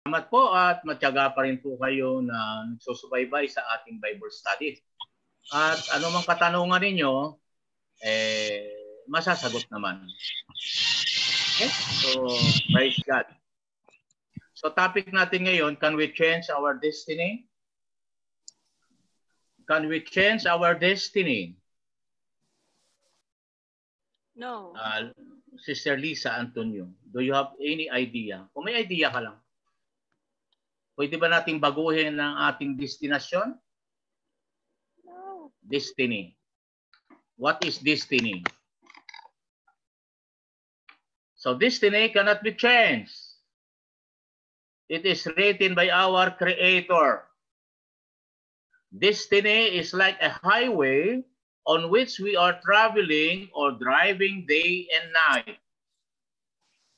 Salamat po at matyaga pa rin po kayo na nagsusubaybay sa ating Bible study. At anumang katanungan ninyo, masasagot naman. Okay? So, praise God. So, topic natin ngayon, can we change our destiny? Can we change our destiny? No. Sister Lisa Antonio, do you have any idea? Kung may idea ka lang, pwede ba nating baguhin ang ating destinasyon? No. Destiny. What is destiny? So destiny cannot be changed. It is written by our Creator. Destiny is like a highway on which we are traveling or driving day and night.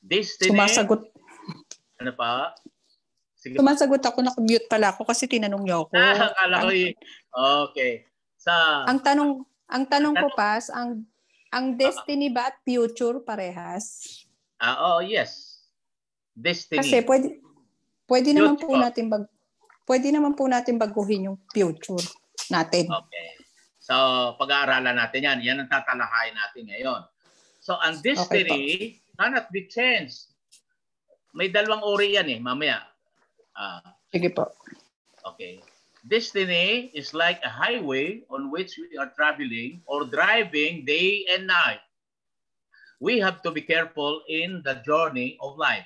Destiny. Sumasagot. Ano pa? Sige. Sumasagot ako, naka-mute pala ako kasi tinanong niyo ako. Akala ko okay. Ang tanong ko, Pas, ang destiny ba at future parehas? Yes. Destiny. Kasi pwede naman po natin baguhin yung future natin. Okay. So, pag-aaralan natin yan. Yan ang tatalakayin natin ngayon. So, ang destiny cannot be changed. May dalawang uri yan mamaya. Sige po. Okay. Destiny is like a highway on which we are traveling or driving day and night. We have to be careful in the journey of life.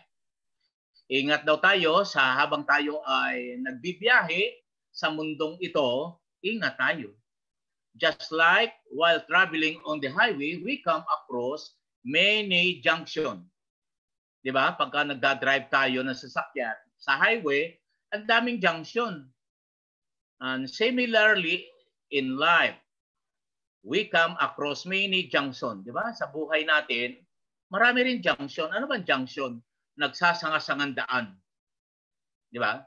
Ingat daw tayo habang tayo ay nagbibiyahe sa mundong ito, ingat tayo. Just like while traveling on the highway, we come across many junctions. Diba? Pagka nagdadrive tayo ng sasakyan sa highway, ang daming junction. And similarly, in life, we come across many junction. Diba? Sa buhay natin, marami rin junction. Ano ba junction? Nagsasangasangang daan. Diba?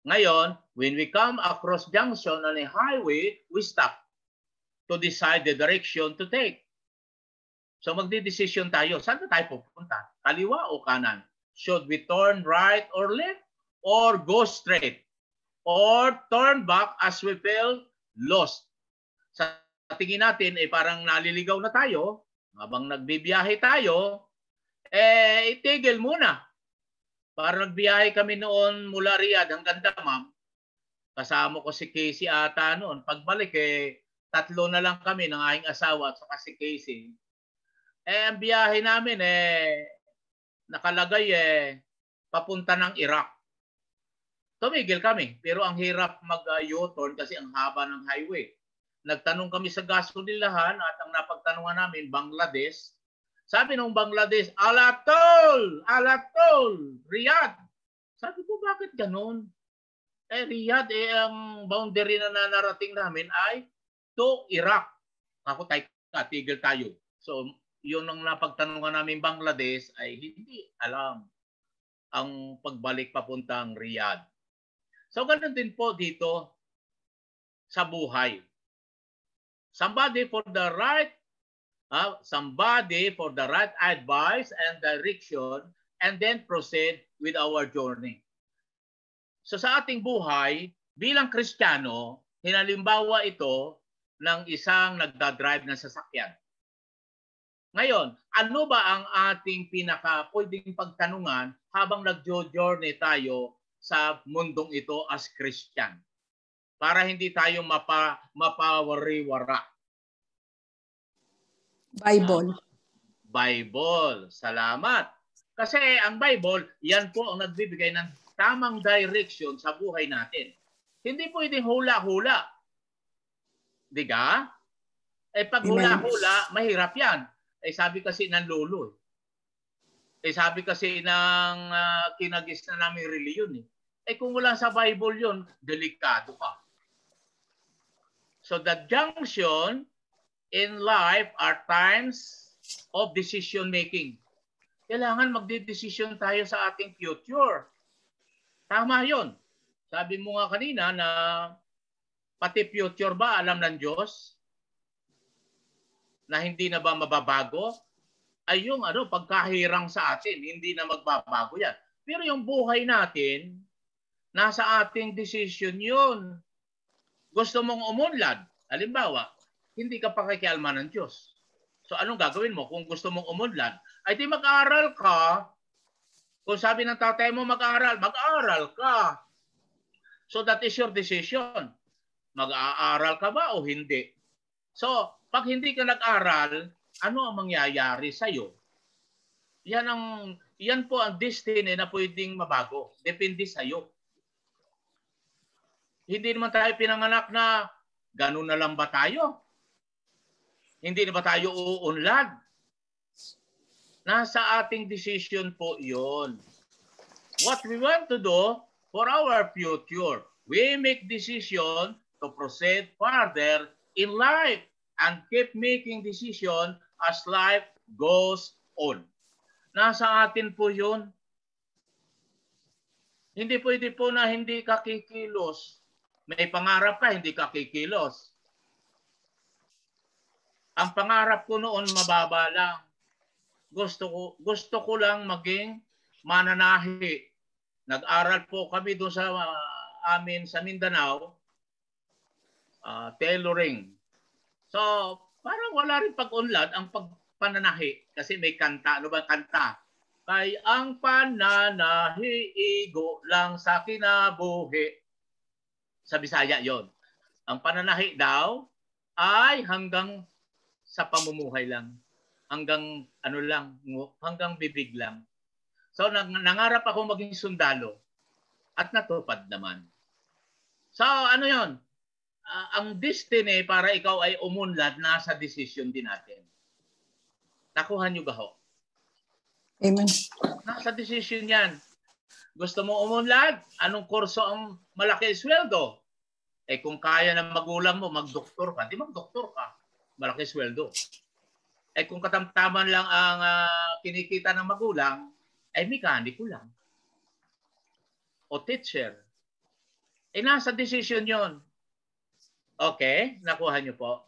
Ngayon, when we come across junction on a highway, we stop to decide the direction to take. So magdidesisyon tayo. Saan na tayo pupunta? Kaliwa o kanan? Should we turn right or left? Or go straight? Or turn back as we feel lost? Sa tingin natin, parang naliligaw na tayo. Habang nagbibiyahe tayo, itigil muna. Parang nagbiyahe kami noon mula Riyadh hanggang Dammam. Kasama ko si Casey ata noon. Pagbalik, tatlo na lang kami ng aking asawa at saka si Casey. Ang biyahe namin, nakalagay, papunta ng Iraq. Tumigil kami, pero ang hirap mag-U-turn kasi ang haba ng highway. Nagtanong kami sa gasolilahan at ang napagtanungan namin, Bangladesh. Sabi ng Bangladesh, Alatol! Alatol! Riyadh! Sabi ko, bakit ganun? Riyadh, ang boundary na narating namin ay to Iraq. Ako tayo, tigil tayo. So, yun ang napagtanungan namin Bangladesh ay hindi alam ang pagbalik papuntang Riyadh. So, ganun din po dito sa buhay. Somebody for the right advice and direction and then proceed with our journey. So sa ating buhay, bilang Kristiyano, hinalimbawa ito ng isang nagdadrive ng sasakyan. Ngayon, ano ba ang ating pwedeng pagtanungan habang nagjo-journey tayo sa mundong ito as Christian? Para hindi tayo mapawari-wara. Bible. Bible. Salamat. Kasi ang Bible, yan po ang nagbibigay ng tamang direction sa buhay natin. Hindi pwedeng hula-hula. Diga? Pag hula-hula, mahirap yan. Sabi kasi ng lolo. Sabi kasi ng kinagis na namin reliyon. Kung wala sa Bible yun, delikado ka. So the junction in life are times of decision making. Kailangan magdedesisyon tayo sa ating future. Tama yun. Sabi mo nga kanina na pati future ba alam ng Diyos? Na hindi na ba mababago? Ay yung pagkahirang sa atin, hindi na magbabago yan. Pero yung buhay natin, nasa ating decision yun. Gusto mong umunlad, halimbawa, hindi ka pakikialma ng Diyos. So anong gagawin mo kung gusto mong umunlad? Ay di mag-aaral ka. Kung sabi ng tatay mo mag-aaral, mag-aaral ka. So that is your decision. Mag-aaral ka ba o hindi? So, pag hindi ka nag-aral, ano ang mangyayari sa'yo? Yan po ang destiny na pwedeng mabago. Depende sa'yo. Hindi naman tayo pinanganak na ganun na lang ba tayo? Hindi na ba tayo uunlad? Nasa ating decision po yun. What we want to do for our future, we make decision to proceed further in life and keep making decision as life goes on. Nasa atin po yun. Hindi pwede po na hindi ka kikilos. May pangarap ka, hindi ka kikilos. Ang pangarap ko noon mababa lang. Gusto ko lang maging mananahi. Nag-aral po kami doon sa amin sa Mindanao, tailoring. So, parang wala rin pag-unlad ang pagpananahi kasi may kanta. Ano ba kanta? Kay ang pananahi igo lang sa kinabuhi. Sa Bisaya yon. Ang pananahi daw ay hanggang sa pamumuhay lang. Hanggang ano lang, hanggang bibig lang. So nangarap ako maging sundalo at natupad naman. So ano yon? Ang destiny para ikaw ay umunlad nasa decision din natin. Nakuha niyo ba ho? Amen. Nasa decision yan. Gusto mo umunlad? Anong kurso ang malaki sweldo? Eh kung kaya ng magulang mo, magdoktor ka. Di magdoktor ka. Malaki sweldo. Eh kung katamtaman lang ang kinikita ng magulang, ay mekaniko lang. O teacher. Eh nasa decision yon. Okay, nakuha niyo po.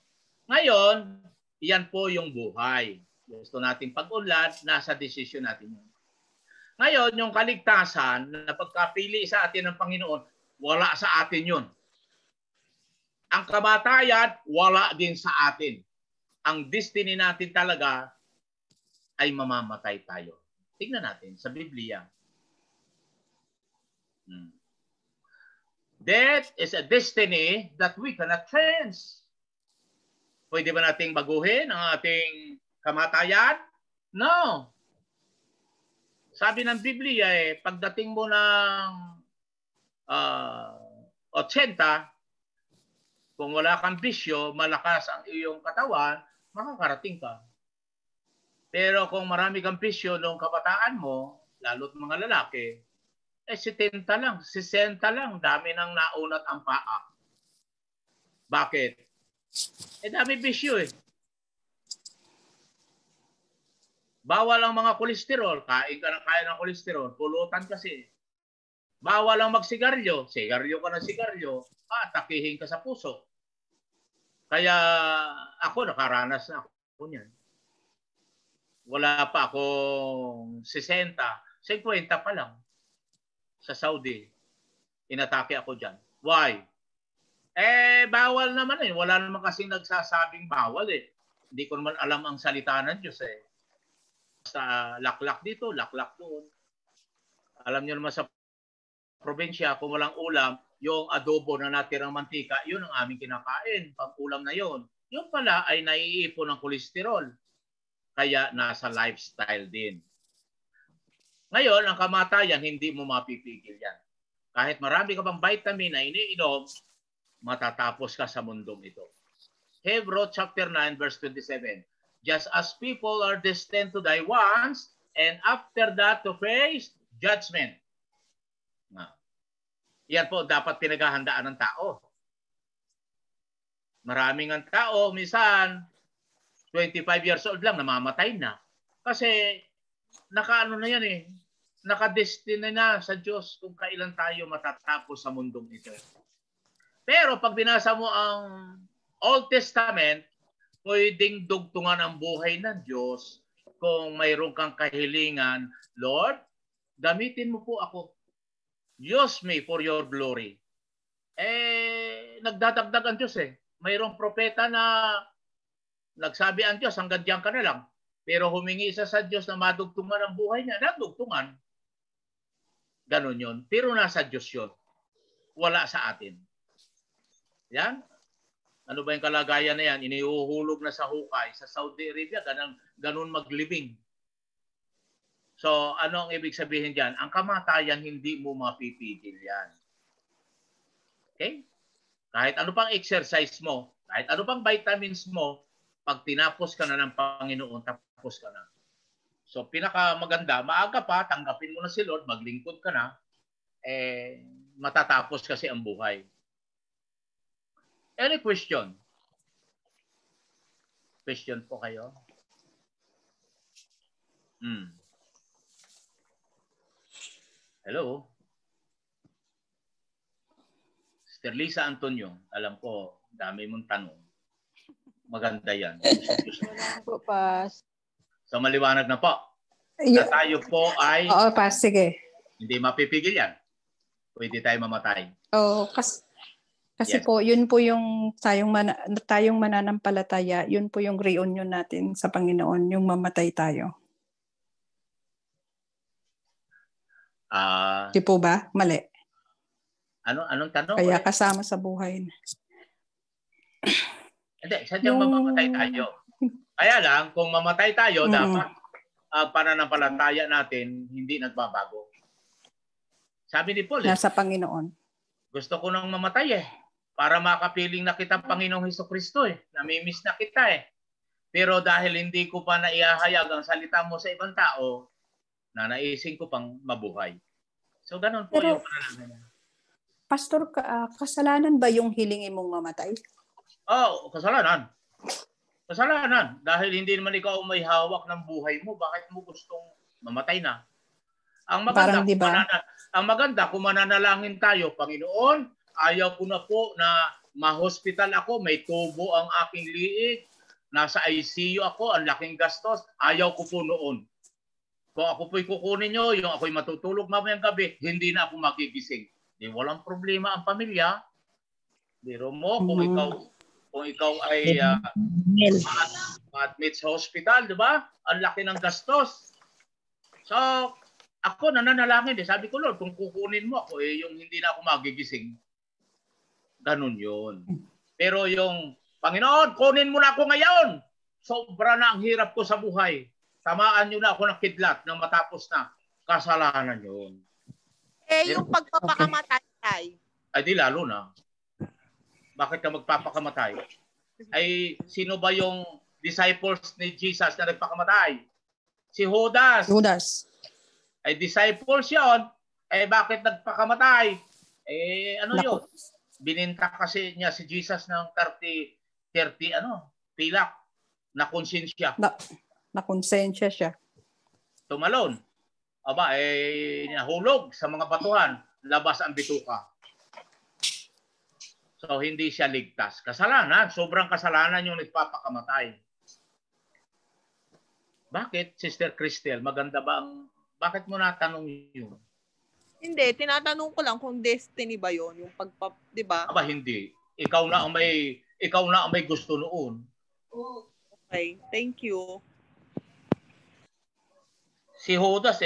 Ngayon, yan po yung buhay. Gusto natin pag-unlad, nasa decision natin yun. Ngayon, yung kaligtasan na pagkapili sa atin ng Panginoon, wala sa atin yun. Ang kamatayan, wala din sa atin. Ang destiny natin talaga ay mamamatay tayo. Tingnan natin sa Biblia. Death is a destiny that we cannot change. Pwede ba nating baguhin ang ating kamatayan? No. Sabi ng Biblia pagdating mo ng 80, kung wala kang bisyo, malakas ang iyong katawan, makakarating ka. Pero kung marami kang bisyo noong kabataan mo, lalo't mga lalaki, 70 lang, 60 lang, dami nang naunat ang paa. Bakit? Dami bisyo Bawal ang mga kolesterol. Kain ka ng kaya ng kolesterol. Pulutan kasi. Bawal ang magsigaryo. Sigaryo ka ng sigaryo. Takihin ka sa puso. Kaya ako nakaranas na ako niyan. Wala pa akong 60. 50 pa lang. Sa Saudi. Inatake ako dyan. Why? Bawal naman Wala naman kasing nagsasabing bawal Hindi ko naman alam ang salita ng Diyos Sa laklak dito, laklak doon. Alam niyo naman sa probinsya, kung walang ulam, yung adobo na natirang mantika, yun ang aming kinakain. Pag ulam na yun. Yun pala ay naiipon ng kolesterol. Kaya nasa lifestyle din. Ngayon, ang kamatayan, hindi mo mapipigil yan. Kahit marami ka pang vitamin na iniinom, matatapos ka sa mundong ito. Hebrews chapter 9 verse 27. Just as people are destined to die once, and after that to face judgment. Yan po dapat pinaghahandaan ng tao. Maraming ang tao, minsan 25 years old lang, namamatay na. Kasi nakaano na yan nakadestiny na sa Diyos kung kailan tayo matatapos sa mundong ito. Pero pag binasa mo ang Old Testament, pwedeng dugtungan ang buhay ng Diyos kung mayroon kang kahilingan. Lord, gamitin mo po ako. Use me for your glory. Nagdadagdag ang Diyos eh. Mayroong propeta na nagsabi ang Diyos, hanggang diyan ka na lang. Pero humingi isa sa Diyos na madugtungan ang buhay niya. Nagdugtungan. Ganon yun. Pero nasa Diyos yun. Wala sa atin. Yan. Ano ba yung kalagayan na yan? Inihuhulog na sa hukay. Sa Saudi Arabia, ganon maglibing. So, ano ang ibig sabihin dyan? Ang kamatayan, hindi mo mapipigil yan. Okay? Kahit ano pang exercise mo, kahit ano pang vitamins mo, pag tinapos ka na ng Panginoon, tapos ka na. So, pinakamaganda, maaga pa, tanggapin mo na si Lord, maglingkod ka na, matatapos kasi ang buhay. Any question? Question po kayo? Hello? Sister Lisa Antonio, alam ko, dami mong tanong. Maganda yan. Wala po, Pas. So maliwanag na po. Na tayo po ay Oo, Pas, sige. hindi mapipigil yan. Pwede tayo mamatay. Oo, kasi Yes. po, yun po yung tayong mananampalataya, yun po yung reunion natin sa Panginoon, yung mamatay tayo. Di po ba? Mali. Anong tanong? Kaya kasama sa buhay. Hindi, sadyang mamamatay tayo. Kaya lang, kung mamatay tayo, dapat pananampalataya natin hindi nagbabago. Sabi ni Paul, Nasa Panginoon. gusto ko nang mamatay para makapiling na kita Panginoong Hesukristo Namimiss na kita Pero dahil hindi ko pa naihahayag ang salita mo sa ibang tao, nanaisin ko pang mabuhay. So ganun po yung pananampalataya. Pastor, kasalanan ba yung hilingin mong mamatay? Kasalanan. Kasalanan. Dahil hindi naman ikaw may hawak ng buhay mo, bakit mo gustong mamatay na? Ang maganda, Parang, diba? Ang maganda, kung mananalangin tayo, Panginoon, ayaw ko na po na ma-hospital ako, may tubo ang aking liig, nasa ICU ako, ang laking gastos, ayaw ko po noon. Kung ako po'y kukunin nyo, yung ako'y matutulog mamayang gabi, hindi na ako magigising. Di walang problema ang pamilya. Biro mo, kung ikaw ay ma-admit sa hospital, di ba? Ang laki ng gastos. So, ako nananalangin Sabi ko, Lord, kung kukunin mo ako, yung hindi na ako magigising. Ganun yun. Pero yung, Panginoon, kunin mo na ako ngayon. Sobra na ang hirap ko sa buhay. Tamaan nyo na ako ng kidlat nang matapos na. Kasalanan yun. Yung pagpapakamatay ay di lalo na. Bakit ka magpapakamatay? Ay sino ba yung disciples ni Jesus na nagpakamatay? Si Judas. Ay disciples yon. Bakit nagpakamatay? Yun? Bininta kasi niya si Jesus ng 30 pilak na konsensya. Na konsensya siya. Tumalon. Nahulog sa mga batuhan. Labas ang bituka. So, hindi siya ligtas. Kasalanan. Sobrang kasalanan yung nagpapakamatay. Bakit, Sister Cristel? Maganda ba bakit mo natanong yun? Hindi. Tinatanong ko lang kung destiny ba yun? Yung di ba? Hindi. Ikaw na ang may gusto noon. Okay. Thank you. Si Judas,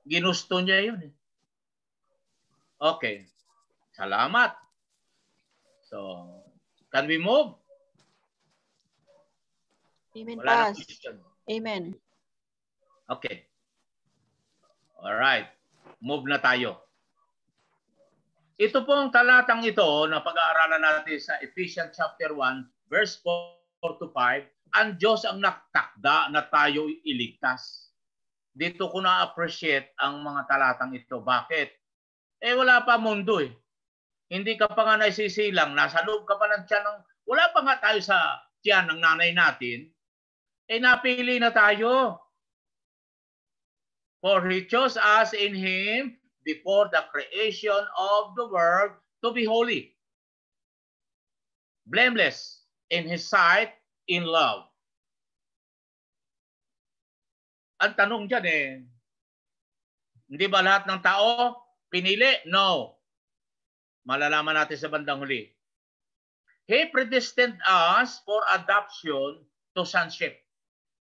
ginusto niya yun. Okay. Salamat. So, can we move? Amen, Wala Pas. Amen. Okay. All right. Move na tayo. Ito pong talatang ito na pag-aaralan natin sa Ephesians chapter 1, verse 4 to 5, ang Diyos ang nagtakda na tayo iligtas. Dito ko na-appreciate ang mga talatang ito. Bakit? Wala pa mundo Hindi ka pa nga naisisilang, nasa loob ka pa ng tiyan wala pa nga tayo sa tiyan ng nanay natin, napili na tayo. For He chose us in Him before the creation of the world to be holy, blameless in His sight, in love. Ang tanong dyan Hindi ba lahat ng tao pinili? No. Malalaman natin sa bandang huli. He predestined us for adoption to sonship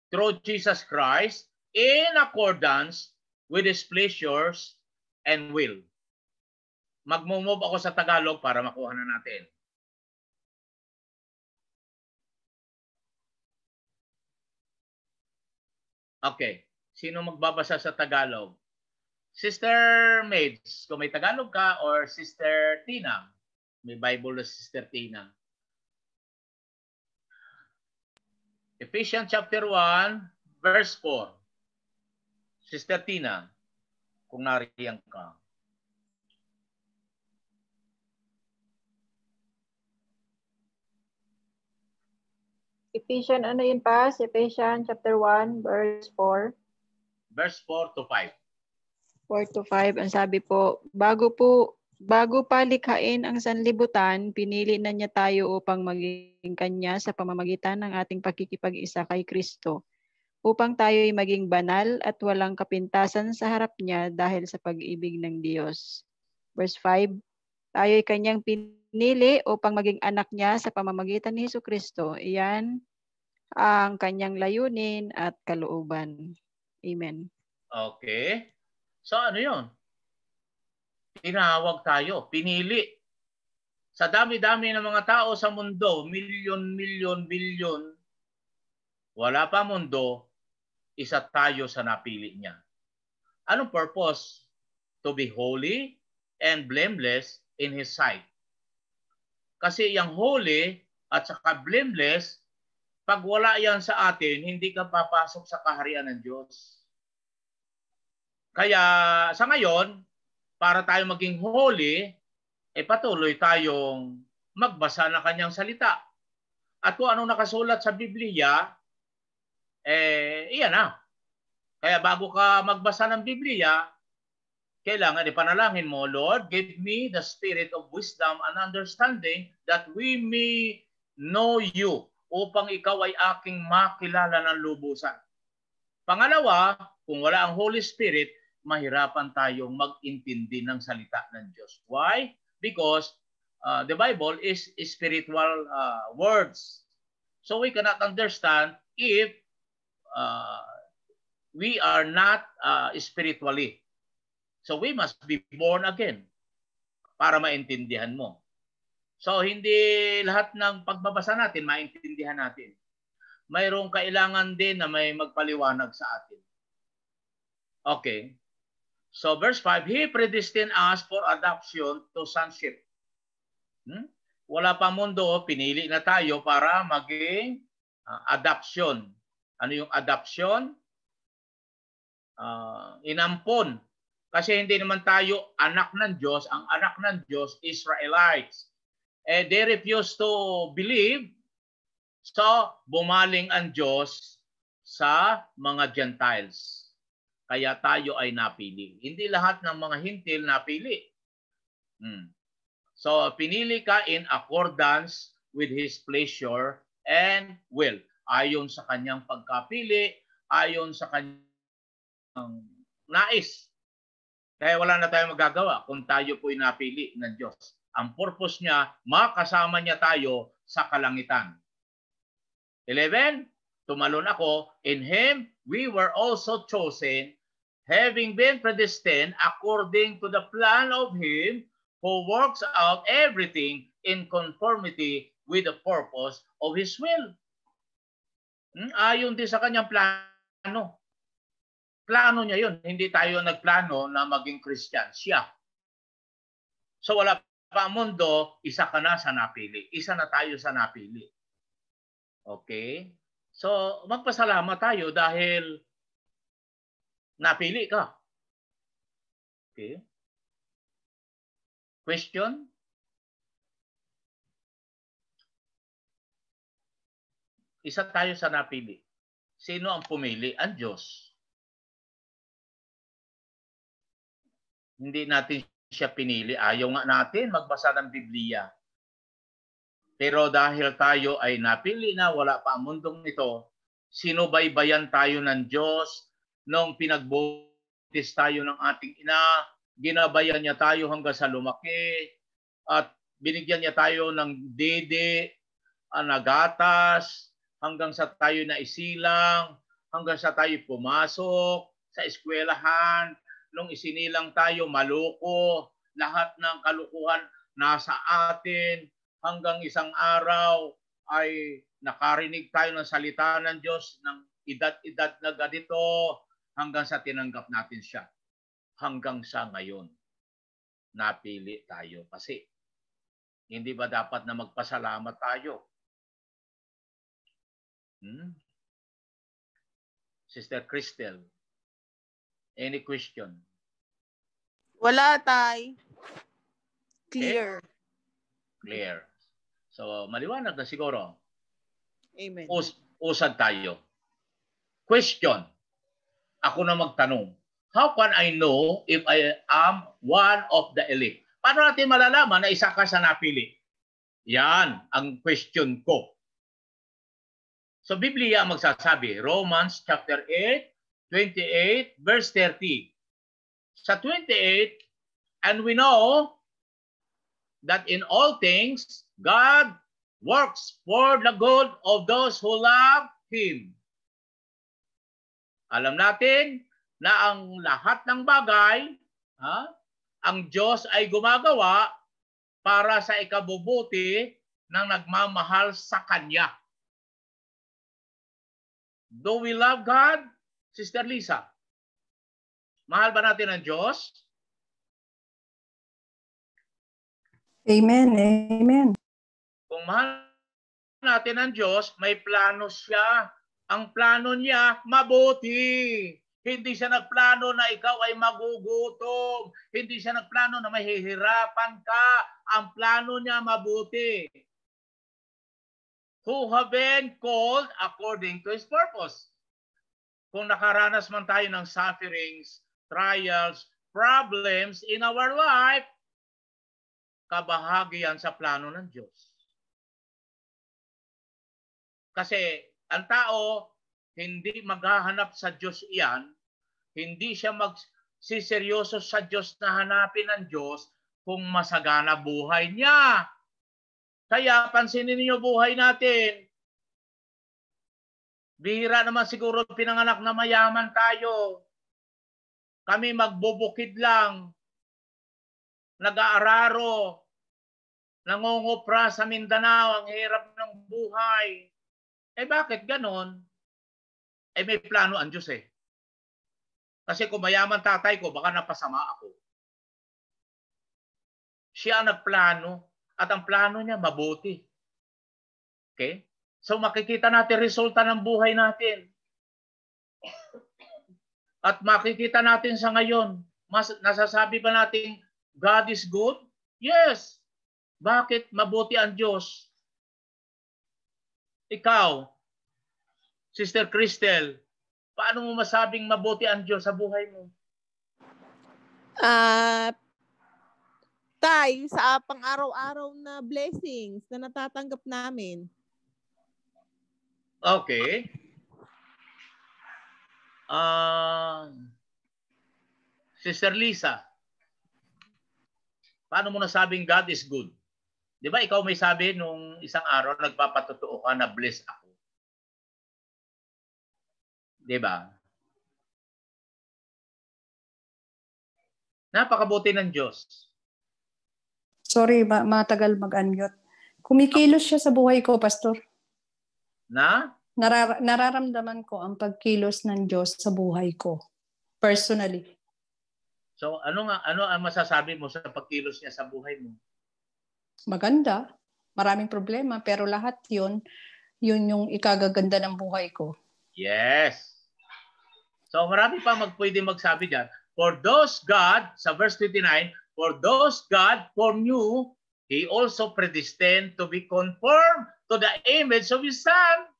through Jesus Christ in accordance with His pleasures and will. Mag-move ako sa Tagalog para makuha na natin. Okay. Sino magbabasa sa Tagalog? Sister Maids, kung may Tagalog ka, or Sister Tina? May Bible na Sister Tina. Ephesians chapter 1, verse 4. Sister Tina, kung nariyan ka. Ephesians, ano yun pa? Ephesians chapter 1, verse 4. Verse 4 to 5. 4 to 5, ang sabi po, bago pa likhain ang sanlibutan, pinili na niya tayo upang maging kanya sa pamamagitan ng ating pagkikipag-isa kay Kristo, upang tayo'y maging banal at walang kapintasan sa harap niya dahil sa pag-ibig ng Diyos. Verse 5, tayo'y kanyang pinili upang maging anak niya sa pamamagitan ni Jesucristo. Iyan ang kanyang layunin at kalooban. Amen. Okay. So ano yun? Tinawag tayo, pinili. Sa dami-dami ng mga tao sa mundo, milyon, bilyon, wala pa mundo, isa tayo sa napili niya. Anong purpose? To be holy and blameless in His sight. Kasi yung holy at saka blameless, pag wala yan sa atin, hindi ka papasok sa kaharian ng Diyos. Kaya sa ngayon, para tayo maging holy, patuloy tayong magbasa ng kanyang salita. At kung anong nakasulat sa Biblia, iyan na. Kaya bago ka magbasa ng Biblia, kailangan ipanalangin mo, Lord, give me the spirit of wisdom and understanding that we may know you, upang ikaw ay aking makilala ng lubusan. Pangalawa, kung wala ang Holy Spirit, mahirapan tayong mag-intindi ng salita ng Diyos. Why? Because the Bible is spiritual words. So we cannot understand if we are not spiritually. So we must be born again para maintindihan mo. So hindi lahat ng pagbabasa natin maintindihan natin. Mayroong kailangan din na may magpaliwanag sa atin. Okay. So verse 5, He predestined us for adoption to sonship. Wala pa mundo, pinili na tayo para maging adoption. Ano yung adoption? Inampon. Kasi hindi naman tayo anak ng Diyos. Ang anak ng Diyos, Israelites. They refuse to believe. So, bumaling ang Diyos sa mga Gentiles. Kaya tayo ay napili. Hindi lahat ng mga hintil napili. So, pinili ka in accordance with His pleasure and will. Ayon sa kanyang pagkapili, ayon sa kanyang nais. Kaya wala na tayong magagawa kung tayo po'y napili ng Diyos. Ang purpose niya, makasama niya tayo sa kalangitan. 11, tumalon ako, in Him we were also chosen, having been predestined according to the plan of Him who works out everything in conformity with the purpose of His will. Ayon din sa kanyang plano. Plano niya yun. Hindi tayo nagplano na maging Christian. Siya. So wala pa ang mundo, isa ka na sa napili. Isa na tayo sa napili. Okay? So magpasalamat tayo dahil napili ka. Okay? Question? Isa tayo sa napili. Sino ang pumili? Ang Diyos. Hindi natin siya pinili. Ayaw nga natin magbasa ng Biblia. Pero dahil tayo ay napili na, wala pa ang mundong ito, sinubaybayan tayo ng Diyos nung pinagbuhay Binuntis tayo ng ating ina, ginabayan niya tayo hanggang sa lumaki, at binigyan niya tayo ng dede, nagatas, hanggang sa tayo na isilang, hanggang sa tayo pumasok sa eskwelahan, nung isinilang tayo maloko, lahat ng kalukuhan nasa atin, hanggang isang araw ay nakarinig tayo ng salita ng Diyos ng edad-edad na ganito, hanggang sa tinanggap natin siya. Hanggang sa ngayon, napili tayo. Kasi, hindi ba dapat na magpasalamat tayo? Sister Cristel, any question? Wala, Tay. Clear. Clear. So, maliwanag na siguro. Amen. Usad tayo. Question. Ako na magtanong. How can I know if I am one of the elect? Paano natin malalaman na isa ka sa napili? Yan ang question ko. So, Biblia ang magsasabi. Romans chapter 8, 28, verse 30. Sa 28, and we know that in all things, God works for the good of those who love Him. Alam natin na ang lahat ng bagay, ang Diyos ay gumagawa para sa ikabubuti ng nagmamahal sa Kanya. Do we love God, Sister Lisa? Mahal ba natin ang Diyos? Amen. Amen. Kung mahal natin ang Diyos, may plano siya. Ang plano niya, mabuti. Hindi siya nagplano na ikaw ay magugutom. Hindi siya nagplano na mahihirapan ka. Ang plano niya, mabuti. Who have been called according to His purpose. Kung nakaranas man tayo ng sufferings, trials, problems in our life, kabahagi yan sa plano ng Diyos. Kasi ang tao, hindi maghahanap sa Diyos iyan, hindi siya magsiseryoso sa Diyos na hanapin ang Diyos kung masagana buhay niya. Kaya pansinin niyo buhay natin. Bihira naman siguro pinanganak na mayaman tayo. Kami magbubukid lang. Nag-aararo. Nangungupra sa Mindanao. Ang hirap ng buhay. Bakit ganon? May plano ang Diyos eh. Kasi kung mayaman tatay ko, baka napasama ako. Siya ang nagplano at ang plano niya mabuti. Okay? So makikita natin resulta ng buhay natin. At makikita natin sa ngayon, nasasabi ba natin God is good? Yes. Bakit mabuti ang Diyos? Ikaw, Sister Cristel, paano mo masabing mabuti ang Diyos sa buhay mo? Tay, sa pang-araw-araw na blessings na natatanggap namin. Okay. Sister Lisa, paano mo nasabing God is good? Di ba ikaw may sabi nung isang araw, nagpapatotoo ka na bless ako? Di ba? Napakabuti ng Diyos. Sorry, matagal mag-unmute. Kumikilos siya sa buhay ko, Pastor. Na? Nararamdaman ko ang pagkilos ng Diyos sa buhay ko. Personally. So, ano ang masasabi mo sa pagkilos niya sa buhay mo? Maganda. Maraming problema. Pero lahat yun yung ikagaganda ng buhay ko. Yes. So, marami pa pwede magsabi dyan. For those God, sa verse 29, for those God foreknew, He also predestined to be conformed to the image of His Son.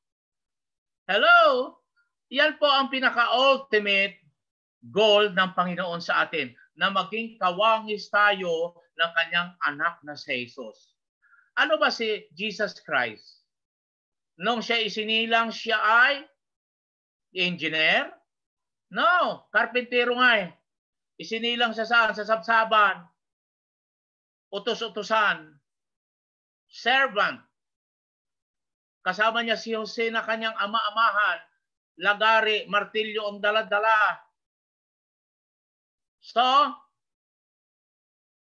Hello? Yan po ang pinaka-ultimate goal ng Panginoon sa atin, na maging kawangis tayo ng kanyang anak na si Jesus. Ano ba si Jesus Christ? Nung siya isinilang, siya ay engineer? No, karpentero nga eh. Isinilang sa saan? Sa sabsaban. Utos-utusan. Servant. Kasama niya si Jose na kanyang ama-amahan. Lagari, martilyo ang dala-dala. So,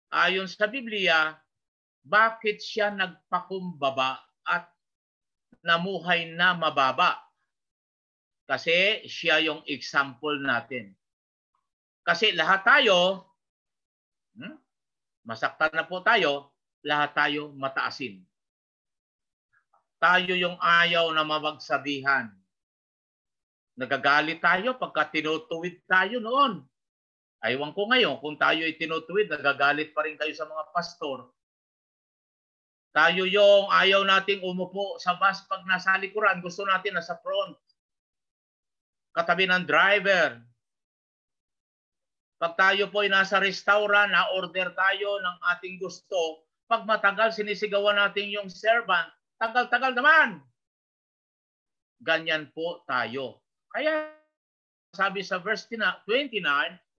ayon sa Biblia, bakit siya nagpakumbaba at namuhay na mababa? Kasi siya yung example natin. Kasi lahat tayo, masaktan na po tayo, lahat tayo mataasin. Tayo yung ayaw na mabagsabihan. Nagagalit tayo pagka tinutuwid tayo noon. Aywan ko ngayon, kung tayo ay tinutuwid, nagagalit pa rin kayo sa mga pastor. Tayo yung ayaw nating umupo sa bus pag nasa likuran. Gusto natin nasa front. Katabi ng driver. Pag tayo po ay nasa restaurant, na-order tayo ng ating gusto, pag matagal sinisigawan natin yung servant, tagal-tagal naman. Ganyan po tayo. Kaya sabi sa verse 29,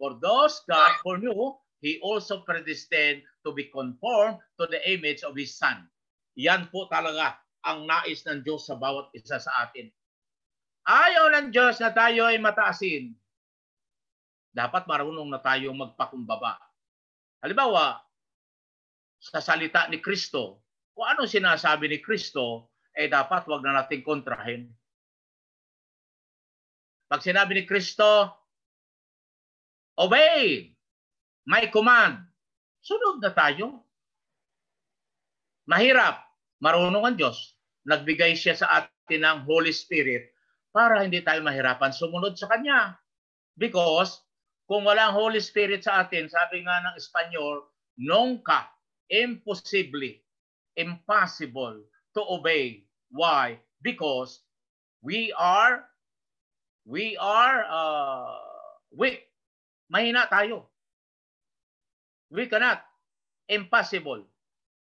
for those God foreknew, He also predestined to be conformed to the image of His Son. Yan po talaga ang nais ng Diyos sa bawat isa sa atin. Ayaw ng Diyos na tayo ay mataasin. Dapat marunong na tayo magpakumbaba. Halimbawa, sa salita ni Kristo, kung ano sinasabi ni Kristo, dapat wag na natin kontrahin. Pag sinabi ni Kristo, obey my command, sunod na tayo. Mahirap, marunong ang Diyos. Nagbigay siya sa atin ng Holy Spirit para hindi tayo mahirapan sumunod sa Kanya. Because kung walang Holy Spirit sa atin, sabi nga ng Espanyol, nunca, impossible to obey. Why? Because we are weak. Mahina tayo. We cannot. Impossible.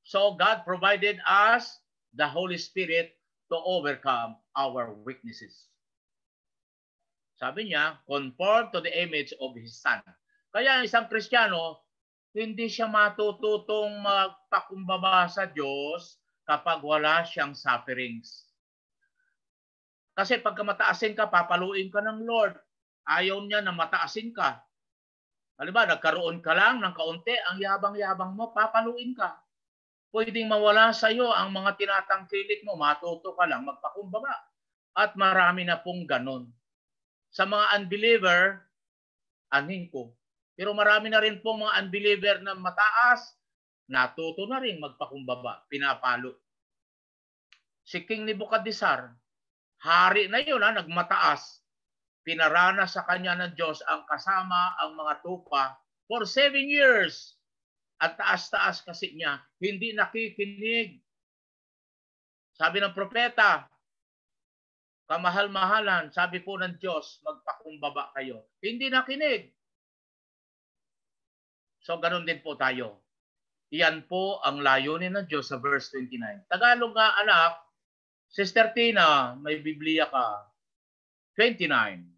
So God provided us the Holy Spirit to overcome our weaknesses. Sabi niya, conform to the image of His Son. Kaya isang Kristiyano, hindi siya matututong magpakumbaba sa Diyos kapag wala siyang sufferings. Kasi pagka mataasin ka, papaluin ka ng Lord. Ayaw niya na mataasin ka. Halimbawa, nagkaroon ka lang ng kaunti, ang yabang-yabang mo, papaluin ka. Pwedeng mawala sa iyo ang mga tinatangkilik mo, matuto ka lang, magpakumbaba. At marami na pong ganon. Sa mga unbeliever, anhin ko. Pero marami na rin pong mga unbeliever na mataas, natuto na rin magpakumbaba, pinapalo. Si King Nebuchadnezzar, hari na yun, nagmataas. Pinarana sa kanya ng Diyos ang kasama ang mga tupa for 7 years. At taas-taas kasi niya, hindi nakikinig. Sabi ng propeta, kamahal-mahalan, sabi po ng Diyos, magpakumbaba kayo. Hindi nakinig. So, ganun din po tayo. Iyan po ang layunin ng Diyos sa verse 29. Tagalog nga, anak, Sister Tina, may Biblia ka. 29.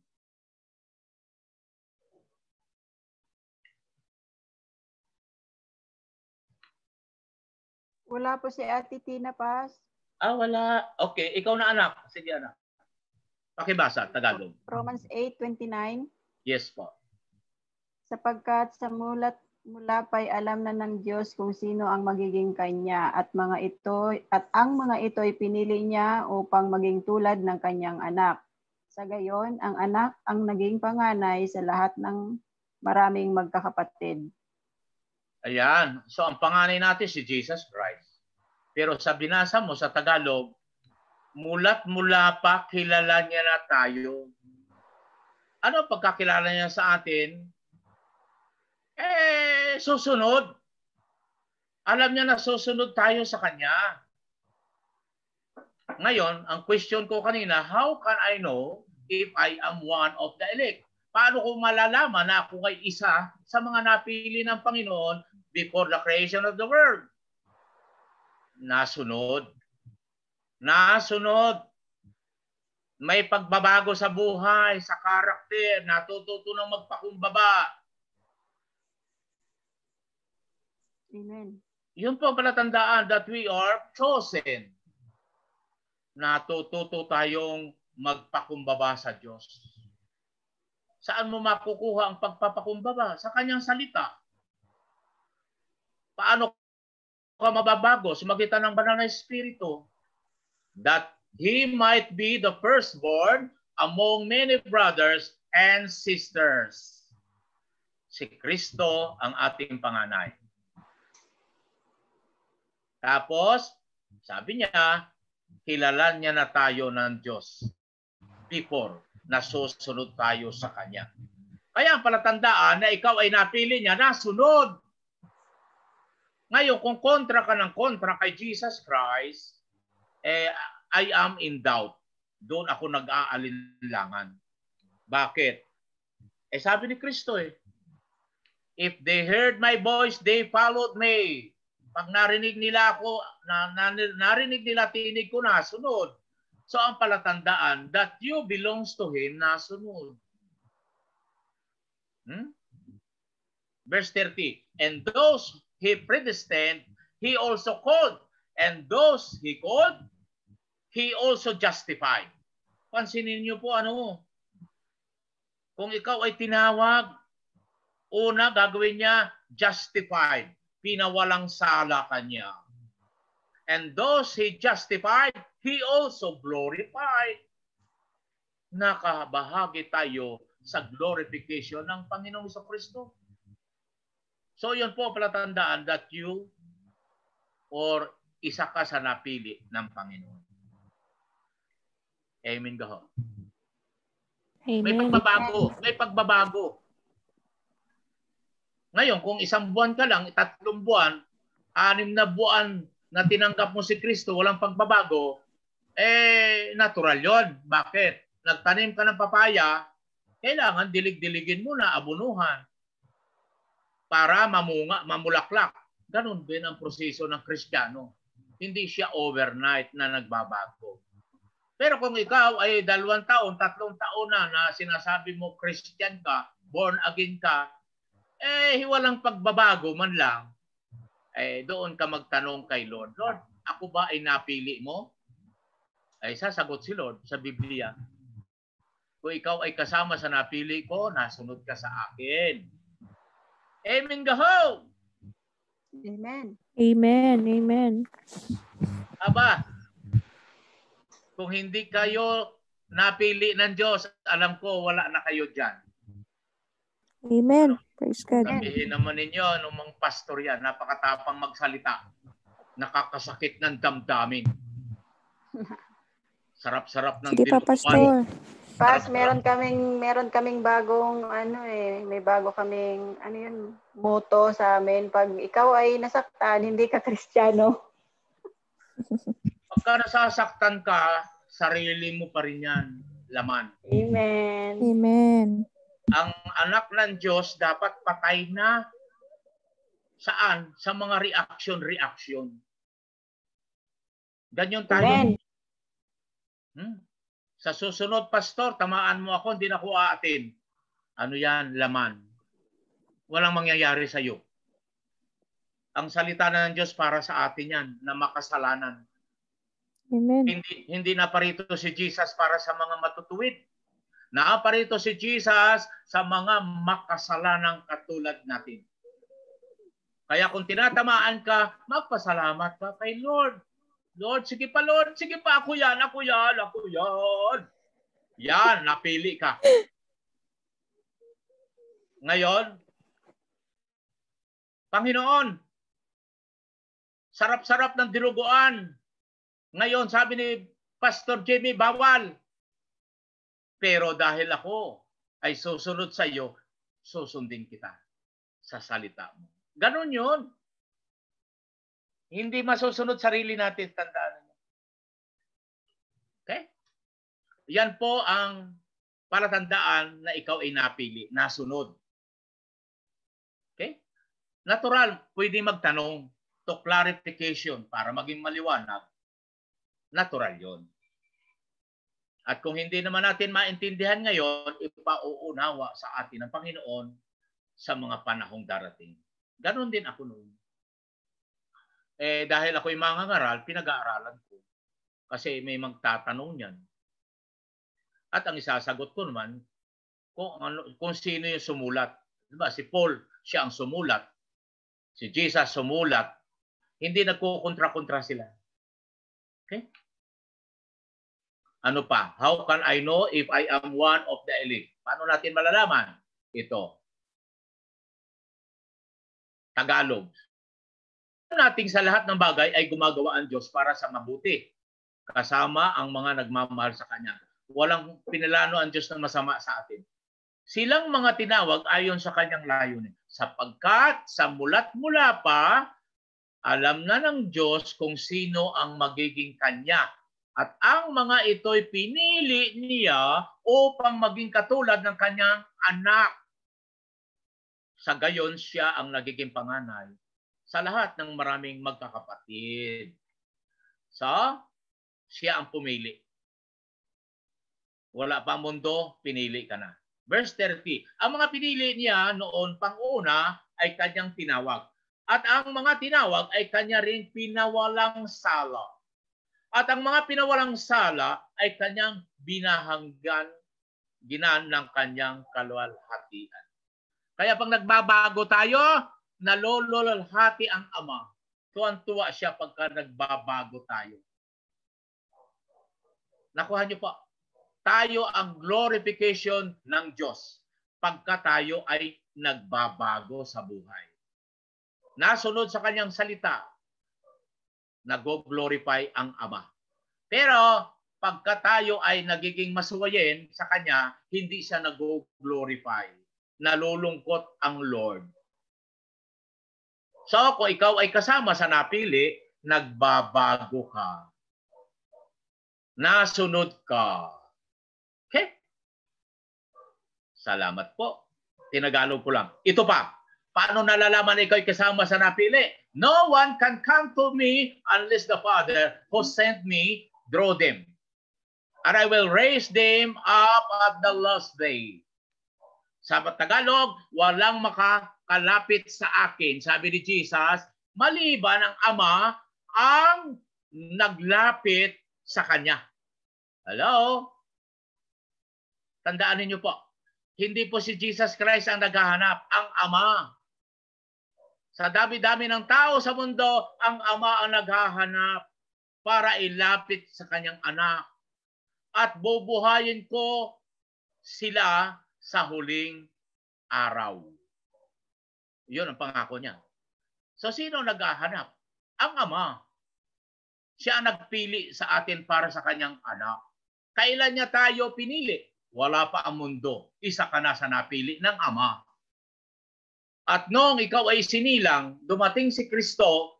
Wala po si Ate Tina, Pas. Wala. Okay, ikaw na anak. Sige anak. Pakibasa, Tagalog. Romans 8:29. Yes po. Sapagkat sa mula pa'y alam na ng Diyos kung sino ang magiging kanya at ang mga ito ay pinili niya upang maging tulad ng kanyang anak. Sa gayon, ang anak ang naging panganay sa lahat ng maraming magkakapatid. Ayan. So ang panganay natin si Jesus Christ. Pero sa binasa mo sa Tagalog, mula't mula pa kilala niya na tayo. Ano pagkakilala niya sa atin? Susunod. Alam niya na susunod tayo sa Kanya. Ngayon, ang question ko kanina, how can I know if I am one of the elect? Paano ko malalaman na ako ay isa sa mga napili ng Panginoon before the creation of the world? Nasunod. Nasunod. May pagbabago sa buhay, sa karakter, natututo ng magpakumbaba. Amen. Yun po ang palatandaan that we are chosen. Natututo tayong magpakumbaba sa Diyos. Saan mo makukuha ang pagpapakumbaba? Sa kanyang salita. Paano ka mababago? Sa magitan ng banal na Espiritu. That he might be the firstborn among many brothers and sisters. Si Kristo ang ating panganay. Tapos, sabi niya, kilala niya na tayo ng Diyos before nasusunod tayo sa Kanya. Kaya ang palatandaan na ikaw ay napili niya, nasunod. Ngayon, kung kontra ka ng kontra kay Jesus Christ, I am in doubt. Doon ako nag-aalinlangan. Bakit? Sabi ni Kristo if they heard my voice, they followed me. Pag narinig nila ako, narinig nila tinig ko, nasunod. So ang palatandaan that you belongs to Him, nasunod. Verse 30, and those He predestined, He also called. And those He called, He also justified. Pansinin niyo po kung ikaw ay tinawag, una gagawin niya, justified. Pinawalang sala kanya. And those He justified, He also glorified. Nakabahagi tayo sa glorification ng Panginoong Kristo. So yun po palatandaan that you or isa ka sa napili ng Panginoon. Amen gaho. Amen. May pagbabago. May pagbabago. Ngayon, kung 1 buwan ka lang, 3 buwan, 6 na buwan na tinanggap mo si Kristo, walang pagbabago, natural yon. Bakit? Nagtanim ka ng papaya, kailangan dilig-diligin mo na, abunuhan para mamunga, mamulaklak. Ganun din ang proseso ng Kristiyano. Hindi siya overnight na nagbabago. Pero kung ikaw ay 2 taon, 3 taon na sinasabi mo Christian ka, born again ka, walang pagbabago man lang, doon ka magtanong kay Lord, Lord, ako ba ay napili mo? Sasagot si Lord sa Biblia. Kung ikaw ay kasama sa napili ko, nasunod ka sa akin. Amen gaho! Amen. Amen. Amen. Aba, kung hindi kayo napili ng Diyos, alam ko wala na kayo dyan. Amen. Praise God. Sabihin naman ninyo, nung mga pastor yan, napakatapang magsalita. Nakakasakit ng damdamin. Sarap-sarap ng Sige pa, dinuguan. Pastor. Pas, meron kaming bagong may bago kaming motto sa amin. Pag ikaw ay nasaktan, hindi ka Kristiyano. Pagka nasasaktan ka, sarili mo pa rin yan, laman. Amen. Amen. Ang anak ng Diyos dapat patay na. Saan? Sa mga reaction. Ganyan tayo. Amen. Sa susunod, pastor, tamaan mo ako, hindi na ako aatin. Ano yan? Laman. Walang mangyayari sa iyo. Ang salita ng Diyos para sa atin yan, na makasalanan. Amen. Hindi na parito si Jesus para sa mga matutuwid. Naaparito si Jesus sa mga makasalanang katulad natin. Kaya kung tinatamaan ka, magpasalamat ka kay Lord. Lord, sige pa Lord, sige pa, ako yan. Yan, napili ka. Ngayon, Panginoon, sarap-sarap ng dinuguan. Ngayon, sabi ni Pastor Jimmy, bawal. Pero dahil ako ay susunod sa iyo, susundin kita sa salita mo. Ganon yun. Hindi masusunod sarili natin, tandaan mo. Okay? Yan po ang palatandaan na ikaw ay napili, nasunod. Okay? Natural, pwede magtanong to clarification para maging maliwanag. Natural yon. At kung hindi naman natin maintindihan ngayon, ipauunawa sa atin ng Panginoon sa mga panahong darating. Ganon din ako noon. Dahil ako'y mangangaral, pinag-aaralan ko. Kasi may magtatanong yan. At ang isasagot ko naman, kung sino yung sumulat. Diba? Si Paul, siya ang sumulat. Si Jesus sumulat. Hindi nagkukontra-kontra sila. Okay? Ano pa? How can I know if I am one of the elect? Paano natin malalaman? Ito. Tagalog. Nating sa lahat ng bagay ay gumagawa ang Diyos para sa mabuti. Kasama ang mga nagmamahal sa Kanya. Walang pinalano ang Diyos ng masama sa atin. Silang mga tinawag ayon sa Kanyang layunin. Sapagkat sa mula't-mula pa, alam na ng Diyos kung sino ang magiging Kanya. At ang mga ito'y pinili niya upang maging katulad ng Kanyang anak. Sa gayon siya ang nagiging panganay sa lahat ng maraming magkakapatid. So, siya ang pumili. Wala pa mundo, pinili ka na. Verse 30, ang mga pinili niya noon pang-una ay Kanyang tinawag. At ang mga tinawag ay Kanya rin pinawalang sala. At ang mga pinawalang sala ay Kanyang binahanggan, ginan ng Kanyang kaluwalhatian. Kaya pag nagbabago tayo, nalololhati ang Ama. Tuwan-tuwa siya pagka nagbabago tayo. Nakuha niyo po, tayo ang glorification ng Diyos pagka tayo ay nagbabago sa buhay. Nasunod sa Kanyang salita, nag-glorify ang Ama. Pero pagka tayo ay nagiging masuwayin sa Kanya, hindi siya nag-glorify. Nalulungkot ang Lord. So kung ikaw ay kasama sa napili, nagbabago ka. Nasunod ka. Okay? Salamat po. Tinagalog ko lang. Ito pa. Paano nalalaman ikaw ay kasama sa napili? No one can come to me unless the Father who sent me draw them. And I will raise them up at the last day. Sa Tagalog, walang makakalapit sa akin, sabi ni Jesus, maliban ang Ama ang naglapit sa Kanya. Hello? Tandaan niyo po, hindi po si Jesus Christ ang naghahanap, ang Ama. Sa dami-dami ng tao sa mundo, ang Ama ang naghahanap para ilapit sa Kanyang anak. At bubuhayin ko sila sa huling araw. Yun ang pangako niya. So sino naghahanap? Ang Ama. Siya ang nagpili sa atin para sa Kanyang anak. Kailan niya tayo pinili? Wala pa ang mundo. Isa ka na sa napili ng Ama. At noong ikaw ay sinilang, dumating si Kristo,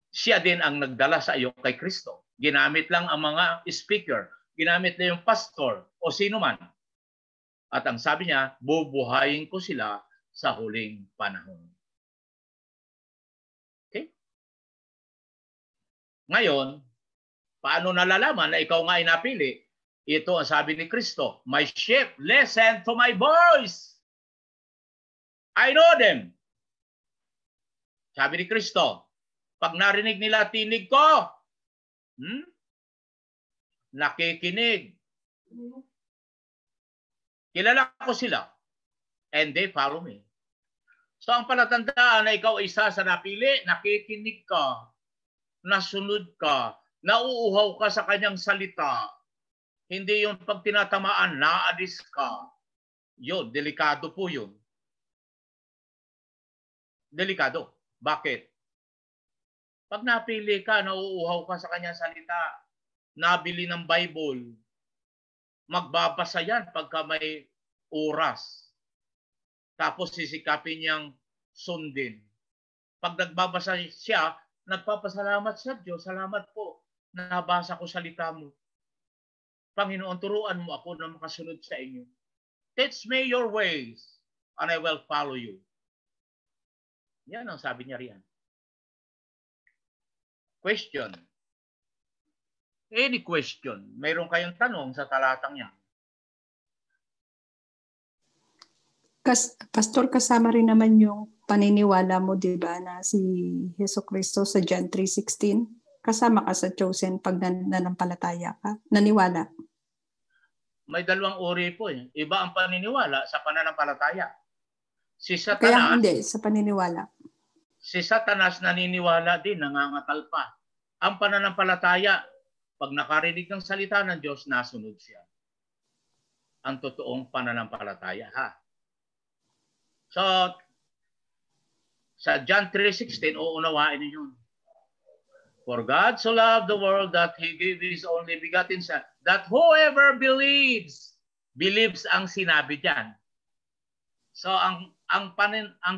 siya din ang nagdala sa iyo kay Kristo. Ginamit lang ang mga speaker, ginamit na yung pastor o sino man. At ang sabi niya, bubuhayin ko sila sa huling panahon. Okay? Ngayon, paano nalalaman na ikaw nga ay napili? Ito ang sabi ni Kristo, my sheep, listen to my voice. I know them. Sabi ni Kristo, pag narinig nila tinig ko, nakikinig. Kilala ko sila. And they follow me. So ang palatandaan na ikaw isa sa napili, nakikinig ka, nasunod ka, nauuhaw ka sa Kanyang salita. Hindi yung pag tinatamaan, naadis ka. Yun, delikado po yun. Delikado. Bakit? Pag napili ka, nauuhaw ka sa Kanyang salita, nabili ng Bible, magbabasa yan pagka may oras. Tapos sisikapin niyang sundin. Pag nagbabasa siya, nagpapasalamat sa Diyos. Salamat po, nabasa ko salita mo. Panginoon, turuan mo ako na makasunod sa inyo. Teach me your ways, and I will follow you. Yan ang sabi niya riyan. Question. Any question? Mayroon kayong tanong sa talatang yan? Pastor, kasama rin naman yung paniniwala mo, di ba, na si Jesucristo sa John 3:16, kasama ka sa chosen pag nanampalataya ka? Naniwala? May dalawang uri po eh. Iba ang paniniwala sa pananampalataya. Si Kaya Satanas, hindi, sa paniniwala. si Satanas naniniwala din, nangangatal pa. Ang pananampalataya, pag nakarinig ng salita ng Diyos, nasunod siya. Ang totoong pananampalataya, ha? So, sa John 3:16, uunawain niyo yun. For God so loved the world that He gave His only begotten Son, that whoever believes ang sinabi diyan. So ang